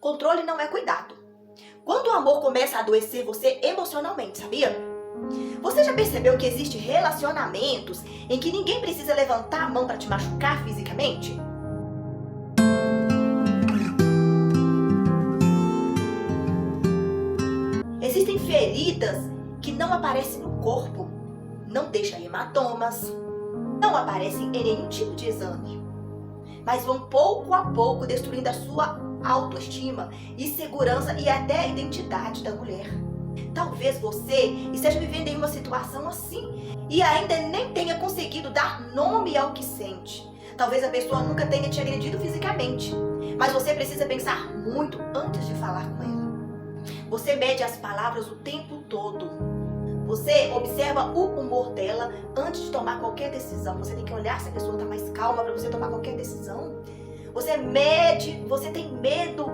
Controle não é cuidado. Quando o amor começa a adoecer você emocionalmente, sabia? Você já percebeu que existem relacionamentos em que ninguém precisa levantar a mão para te machucar fisicamente? Existem feridas que não aparecem no corpo, não deixam hematomas, não aparecem em nenhum tipo de exame, mas vão pouco a pouco destruindo a sua autoestima e segurança e até a identidade da mulher. Talvez você esteja vivendo em uma situação assim e ainda nem tenha conseguido dar nome ao que sente. Talvez a pessoa nunca tenha te agredido fisicamente, mas você precisa pensar muito antes de falar com ela. Você mede as palavras o tempo todo. Você observa o humor dela antes de tomar qualquer decisão. Você tem que olhar se a pessoa está mais calma para você tomar qualquer decisão. Você mede, você tem medo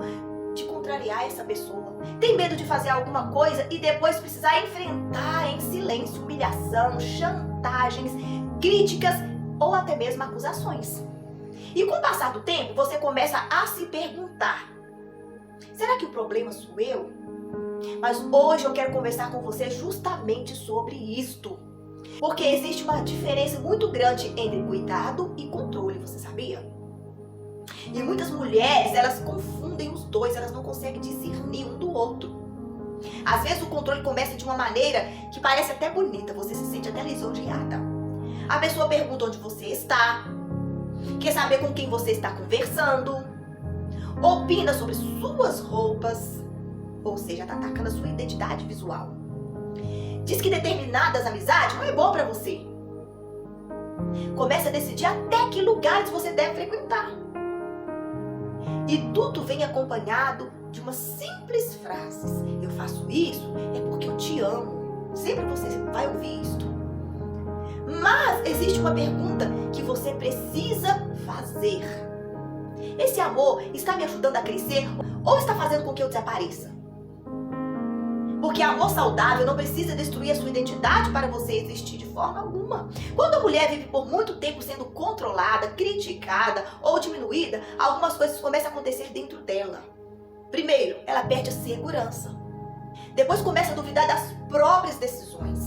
de contrariar essa pessoa. Tem medo de fazer alguma coisa e depois precisar enfrentar em silêncio humilhação, chantagens, críticas ou até mesmo acusações. E com o passar do tempo, você começa a se perguntar: será que o problema sou eu? Mas hoje eu quero conversar com você justamente sobre isto. Porque existe uma diferença muito grande entre cuidado e controle, você sabia? E muitas mulheres, elas confundem os dois, elas não conseguem discernir um do outro. Às vezes o controle começa de uma maneira que parece até bonita, você se sente até lisonjeada. A pessoa pergunta onde você está, quer saber com quem você está conversando, opina sobre suas roupas, ou seja, está atacando a sua identidade visual. Diz que determinadas amizades não é bom para você. Começa a decidir até que lugares você deve frequentar. E tudo vem acompanhado de uma simples frase: eu faço isso é porque eu te amo. Sempre você vai ouvir isto. Mas existe uma pergunta que você precisa fazer: esse amor está me ajudando a crescer ou está fazendo com que eu desapareça? Porque amor saudável não precisa destruir a sua identidade para você existir de forma alguma. Quando a mulher vive por muito tempo sendo controlada, criticada ou diminuída, algumas coisas começam a acontecer dentro dela. Primeiro, ela perde a segurança. Depois começa a duvidar das próprias decisões.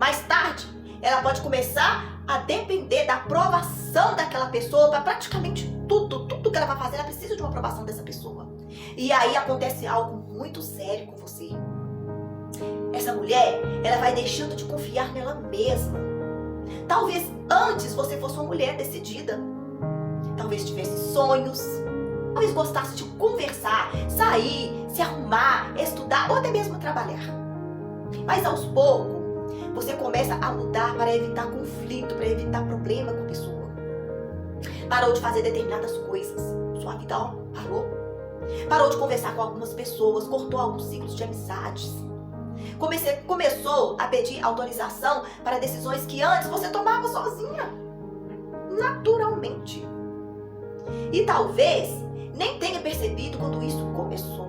Mais tarde, ela pode começar a depender da aprovação daquela pessoa para praticamente tudo que ela vai fazer, ela precisa de uma aprovação dessa pessoa. E aí acontece algo muito sério com você. Essa mulher, ela vai deixando de confiar nela mesma. Talvez antes você fosse uma mulher decidida. Talvez tivesse sonhos. Talvez gostasse de conversar, sair, se arrumar, estudar ou até mesmo trabalhar. Mas aos poucos, você começa a mudar para evitar conflito, para evitar problema com a pessoa. Parou de fazer determinadas coisas. Sua vida, parou. Parou de conversar com algumas pessoas, cortou alguns ciclos de amizades. Começou a pedir autorização para decisões que antes você tomava sozinha, naturalmente. E talvez nem tenha percebido quando isso começou.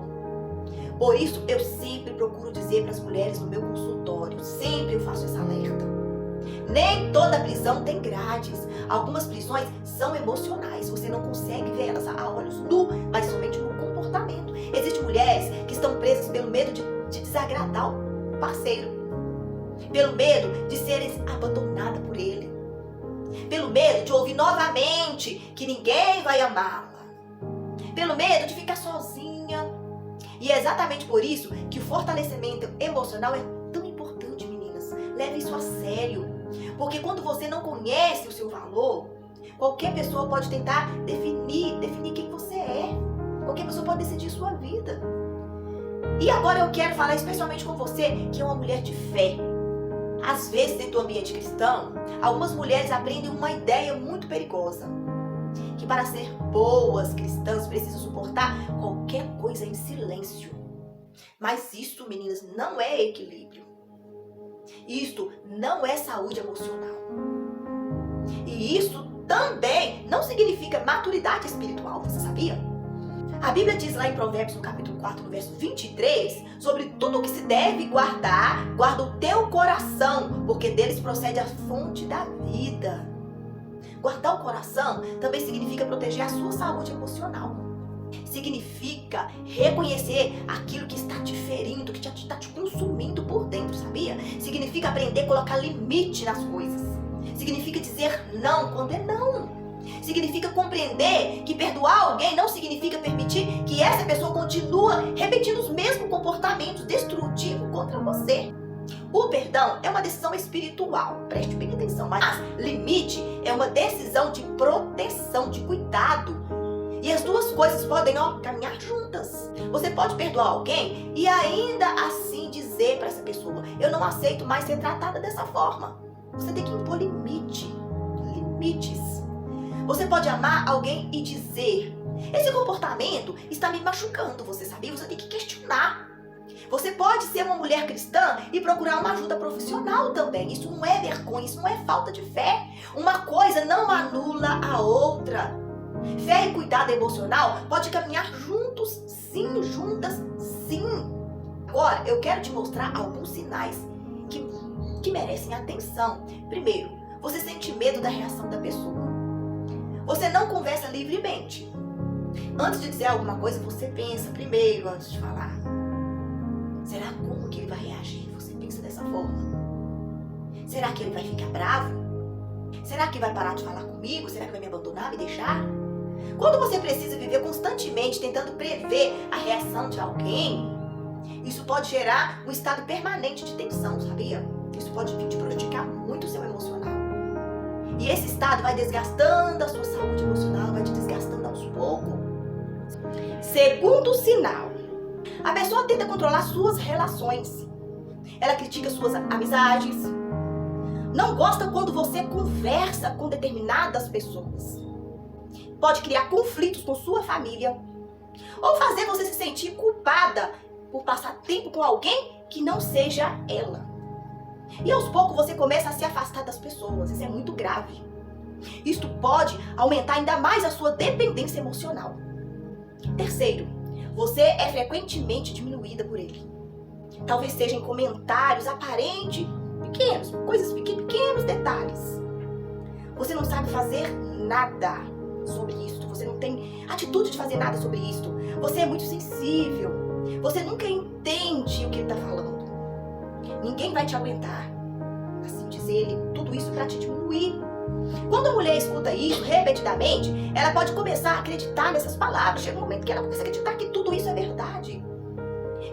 Por isso eu sempre procuro dizer para as mulheres no meu consultório, sempre eu faço esse alerta: nem toda prisão tem grades. Algumas prisões são emocionais, você não consegue ver elas a olhos nus, mas somente no comportamento. Existem mulheres que estão presas pelo medo de desagradar o parceiro, pelo medo de serem abandonadas por ele, pelo medo de ouvir novamente que ninguém vai amá-la, pelo medo de ficar sozinha. E é exatamente por isso que o fortalecimento emocional é tão importante, meninas. Leve isso a sério, porque quando você não conhece o seu valor, qualquer pessoa pode tentar definir quem você é. Qualquer pessoa pode decidir sua vida. E agora eu quero falar especialmente com você que é uma mulher de fé. Às vezes, dentro do ambiente cristão, algumas mulheres aprendem uma ideia muito perigosa: que para ser boas cristãs precisam suportar qualquer coisa em silêncio. Mas isso, meninas, não é equilíbrio. Isto não é saúde emocional. E isso também não significa maturidade espiritual, você sabia? A Bíblia diz lá em Provérbios, no capítulo 4, no verso 23, sobre tudo o que se deve guardar, guarda o teu coração, porque deles procede a fonte da vida. Guardar o coração também significa proteger a sua saúde emocional. significa reconhecer aquilo que está te ferindo, que está te consumindo por dentro, sabia? Significa aprender a colocar limite nas coisas. Significa dizer não quando é não. Significa compreender que perdoar alguém não significa permitir que essa pessoa continue repetindo os mesmos comportamentos destrutivos contra você. O perdão é uma decisão espiritual, preste bem atenção, mas limite é uma decisão de proteção, de cuidado. E as duas coisas podem caminhar juntas. Você pode perdoar alguém e ainda assim dizer para essa pessoa: eu não aceito mais ser tratada dessa forma. Você tem que impor limites. Você pode amar alguém e dizer: esse comportamento está me machucando, você sabia? Você tem que questionar. Você pode ser uma mulher cristã e procurar uma ajuda profissional também. Isso não é vergonha, isso não é falta de fé. Uma coisa não anula a outra. Fé e cuidado emocional pode caminhar juntos, sim, juntas, sim. Agora, eu quero te mostrar alguns sinais que merecem atenção. Primeiro, você sente medo da reação da pessoa. Você não conversa livremente. Antes de dizer alguma coisa, você pensa primeiro antes de falar. Será como que ele vai reagir? Você pensa dessa forma. Será que ele vai ficar bravo? Será que vai parar de falar comigo? Será que vai me abandonar, me deixar? Quando você precisa viver constantemente tentando prever a reação de alguém, isso pode gerar um estado permanente de tensão, sabia? Isso pode vir te prejudicar muito o seu emocional. E esse estado vai desgastando a sua saúde emocional, vai te desgastando aos poucos. Segundo sinal, a pessoa tenta controlar suas relações. Ela critica suas amizades. Não gosta quando você conversa com determinadas pessoas. Pode criar conflitos com sua família. Ou fazer você se sentir culpada por passar tempo com alguém que não seja ela. E aos poucos você começa a se afastar das pessoas. Isso é muito grave. Isto pode aumentar ainda mais a sua dependência emocional. Terceiro, você é frequentemente diminuída por ele. Talvez seja em comentários aparentes, pequenos, coisas pequenos detalhes. Você não sabe fazer nada sobre isto. Você não tem atitude de fazer nada sobre isto. Você é muito sensível. Você nunca entende o que ele está falando. Ninguém vai te aguentar. Assim diz ele, tudo isso para te diminuir. Quando a mulher escuta isso repetidamente, ela pode começar a acreditar nessas palavras. Chega um momento que ela começa a acreditar que tudo isso é verdade.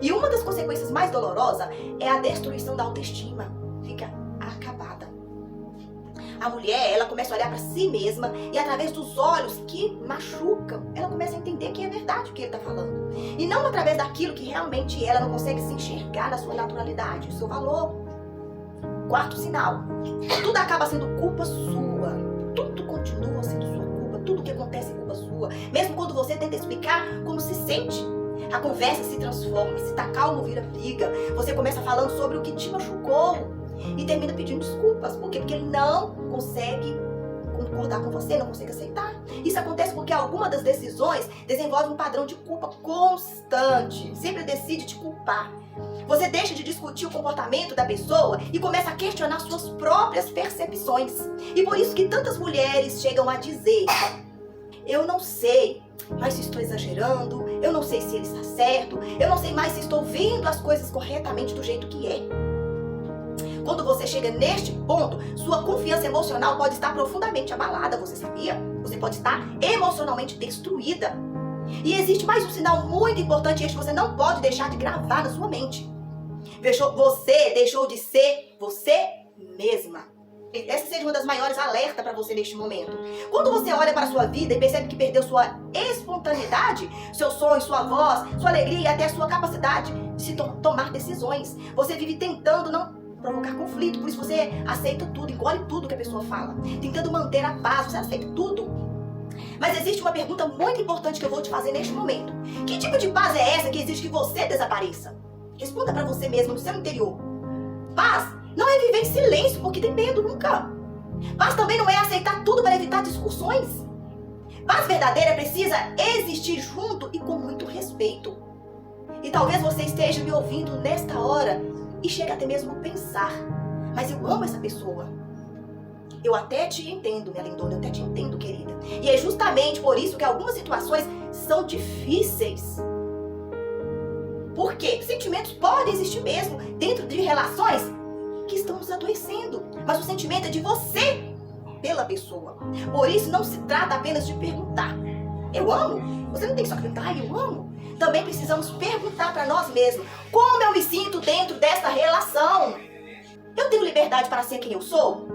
E uma das consequências mais dolorosas é a destruição da autoestima. Fica acabada. A mulher, ela começa a olhar para si mesma e através dos olhos que machucam, ela começa a entender que é verdade o que ele está falando. E não através daquilo que realmente ela não consegue se enxergar na sua naturalidade, o seu valor. Quarto sinal, tudo acaba sendo culpa sua. Tudo continua sendo sua culpa. Tudo que acontece é culpa sua. Mesmo quando você tenta explicar como se sente. A conversa se transforma, se tá calmo vira briga. Você começa falando sobre o que te machucou e termina pedindo desculpas. Por quê? Porque ele não consegue concordar com você, não consegue aceitar. Isso acontece porque alguma das decisões desenvolve um padrão de culpa constante. Sempre decide te culpar. Você deixa de discutir o comportamento da pessoa e começa a questionar suas próprias percepções. E por isso que tantas mulheres chegam a dizer: eu não sei mais se estou exagerando, eu não sei se ele está certo, eu não sei mais se estou vendo as coisas corretamente do jeito que é. Quando você chega neste ponto, sua confiança emocional pode estar profundamente abalada, você sabia? Você pode estar emocionalmente destruída. E existe mais um sinal muito importante, este você não pode deixar de gravar na sua mente. Você deixou de ser você mesma. Essa seja uma das maiores alertas para você neste momento. Quando você olha para a sua vida e percebe que perdeu sua espontaneidade, seu sonho, sua voz, sua alegria e até a sua capacidade de se tomar decisões, você vive tentando não provocar conflito, por isso você aceita tudo, engole tudo que a pessoa fala, tentando manter a paz, você aceita tudo. Mas existe uma pergunta muito importante que eu vou te fazer neste momento. Que tipo de paz é essa que exige que você desapareça? Responda para você mesmo, no seu interior. Paz não é viver em silêncio porque tem medo, nunca. Paz também não é aceitar tudo para evitar discussões. Paz verdadeira precisa existir junto e com muito respeito. E talvez você esteja me ouvindo nesta hora e chega até mesmo a pensar: mas eu amo essa pessoa. Eu até te entendo, minha lindona, eu até te entendo, querida. E é justamente por isso que algumas situações são difíceis. Por quê? Sentimentos podem existir mesmo dentro de relações que estão nos adoecendo. Mas o sentimento é de você pela pessoa. Por isso não se trata apenas de perguntar. Eu amo? Você não tem que só perguntar, eu amo. Também precisamos perguntar para nós mesmos. Como eu me sinto dentro dessa relação? Eu tenho liberdade para ser quem eu sou?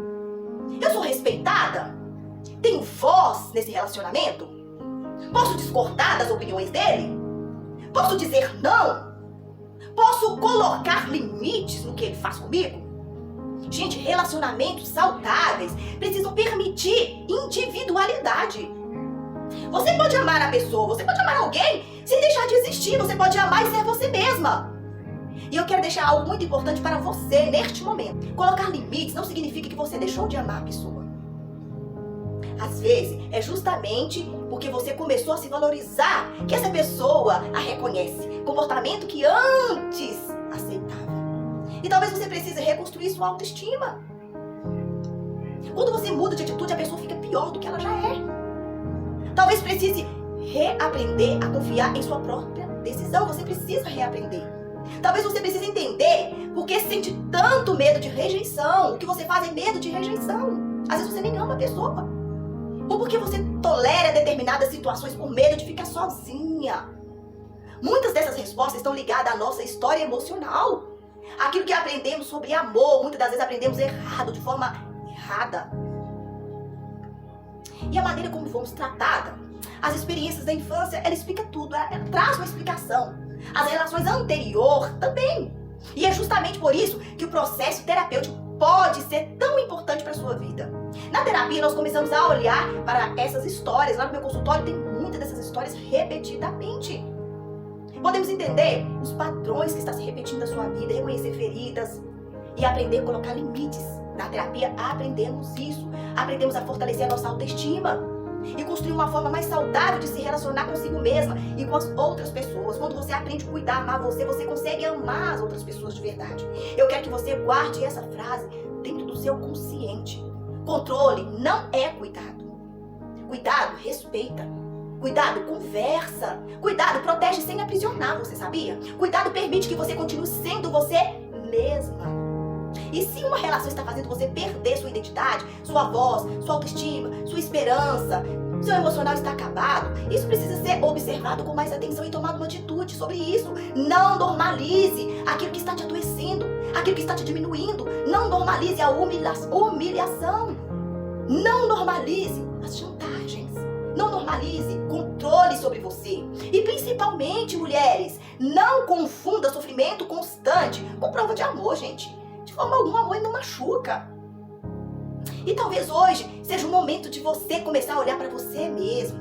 Eu sou respeitada? Tenho voz nesse relacionamento? Posso discordar das opiniões dele? Posso dizer não? Posso colocar limites no que ele faz comigo? Gente, relacionamentos saudáveis precisam permitir individualidade. Você pode amar a pessoa, você pode amar alguém sem deixar de existir. Você pode amar e ser você mesma. E eu quero deixar algo muito importante para você neste momento. Colocar limites não significa que você deixou de amar a pessoa. Às vezes, é justamente porque você começou a se valorizar que essa pessoa a reconhece. Comportamento que antes aceitava. E talvez você precise reconstruir sua autoestima. Quando você muda de atitude, a pessoa fica pior do que ela já é. Talvez precise reaprender a confiar em sua própria decisão. Você precisa reaprender. Talvez você precise entender por que sente tanto medo de rejeição. O que você faz é medo de rejeição. Às vezes você nem ama a pessoa. Ou porque você tolera determinadas situações por medo de ficar sozinha. Muitas dessas respostas estão ligadas à nossa história emocional. Aquilo que aprendemos sobre amor, muitas das vezes aprendemos errado, de forma errada. E a maneira como fomos tratadas, as experiências da infância, ela explica tudo, ela traz uma explicação. As relações anteriores também. E é justamente por isso que o processo terapêutico pode ser tão importante para a sua vida. Na terapia, nós começamos a olhar para essas histórias. Lá no meu consultório tem muitas dessas histórias repetidamente. Podemos entender os padrões que estão se repetindo na sua vida, reconhecer feridas e aprender a colocar limites. Na terapia, aprendemos isso. Aprendemos a fortalecer a nossa autoestima e construir uma forma mais saudável de se relacionar consigo mesma e com as outras pessoas. Quando você aprende a cuidar, amar você, você consegue amar as outras pessoas de verdade. Eu quero que você guarde essa frase dentro do seu consciente. Controle não é cuidado. Cuidado respeita. Cuidado conversa. Cuidado protege sem aprisionar, você sabia? Cuidado permite que você continue sendo você mesma. E se uma relação está fazendo você perder sua identidade, sua voz, sua autoestima, sua esperança, seu emocional está acabado, isso precisa ser observado com mais atenção e tomado uma atitude sobre isso. Não normalize aquilo que está te adoecendo, aquilo que está te diminuindo. Não normalize a humilhação. Não normalize as chantagens. Não normalize controle sobre você. E principalmente, mulheres, não confunda sofrimento constante com prova de amor, gente. De forma alguma, amor não machuca. E talvez hoje seja o momento de você começar a olhar para você mesmo.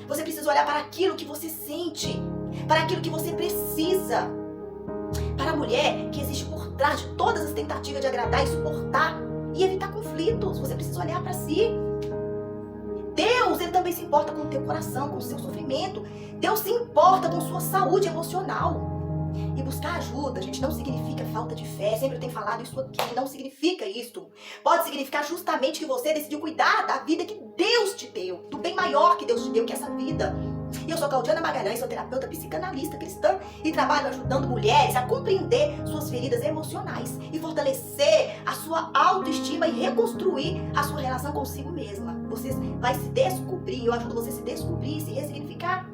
Você precisa olhar para aquilo que você sente, para aquilo que você precisa. Para a mulher que existe por trás de todas as tentativas de agradar e suportar e evitar conflitos, você precisa olhar para si. Deus, Ele também se importa com o teu coração, com o seu sofrimento. Deus se importa com sua saúde emocional. E buscar ajuda, gente, não significa falta de fé. Sempre eu tenho falado isso aqui, não significa isso. Pode significar justamente que você decidiu cuidar da vida que Deus te deu, do bem maior que Deus te deu, que é essa vida. E eu sou Claudiana Magalhães, sou terapeuta psicanalista cristã e trabalho ajudando mulheres a compreender suas feridas emocionais e fortalecer a sua autoestima e reconstruir a sua relação consigo mesma. Você vai se descobrir, eu ajudo você a se descobrir e se ressignificar.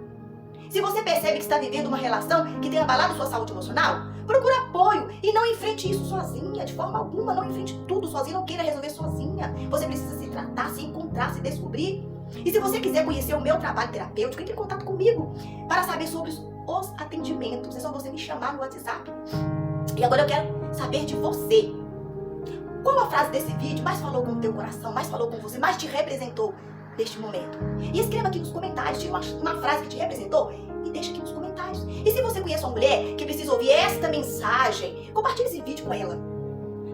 Se você percebe que está vivendo uma relação que tem abalado sua saúde emocional, procure apoio e não enfrente isso sozinha, de forma alguma. Não enfrente tudo sozinha, não queira resolver sozinha. Você precisa se tratar, se encontrar, se descobrir. E se você quiser conhecer o meu trabalho terapêutico, entre em contato comigo para saber sobre os atendimentos. É só você me chamar no WhatsApp. E agora eu quero saber de você. Qual a frase desse vídeo mais falou com o teu coração, mais falou com você, mais te representou neste momento? E escreva aqui nos comentários, tira uma frase que te representou e deixa aqui nos comentários. E se você conhece uma mulher que precisa ouvir esta mensagem, compartilhe esse vídeo com ela.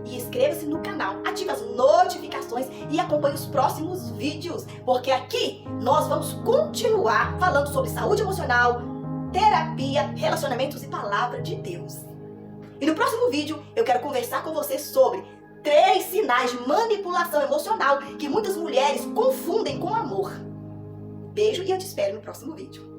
E inscreva-se no canal, ative as notificações e acompanhe os próximos vídeos, porque aqui nós vamos continuar falando sobre saúde emocional, terapia, relacionamentos e palavra de Deus. E no próximo vídeo eu quero conversar com você sobre 3 sinais de manipulação emocional que muitas mulheres confundem com amor. Beijo e eu te espero no próximo vídeo.